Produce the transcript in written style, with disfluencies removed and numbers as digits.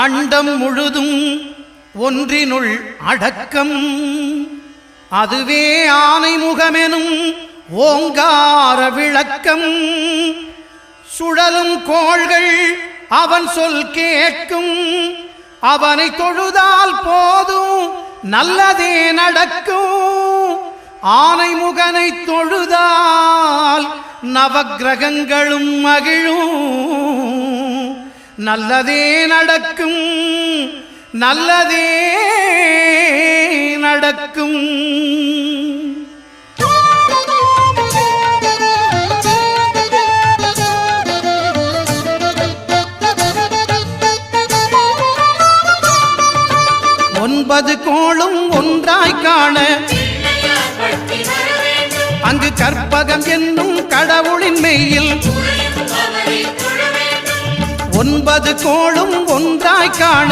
அண்டம் முழுதும் ஒன்றினுள் அடக்கம். அதுவே ஆனைமுகமெனும் ஓங்கார விளக்கம். சுழலும் கோள்கள் அவன் சொல் கேட்கும். அவனை தொழுதால் போதும் நல்லதே நடக்கும். ஆனைமுகனை தொழுதால் நவக்கிரகங்களும் மகிழும். நல்லதே நடக்கும், நல்லதே நடக்கும். ஒன்பது கோளும் ஒன்றாய் காண அங்கு கற்பகம் என்னும் கடவுளின் மெய்யில் ஒன்பது கோளும் ஒன்றாய் காண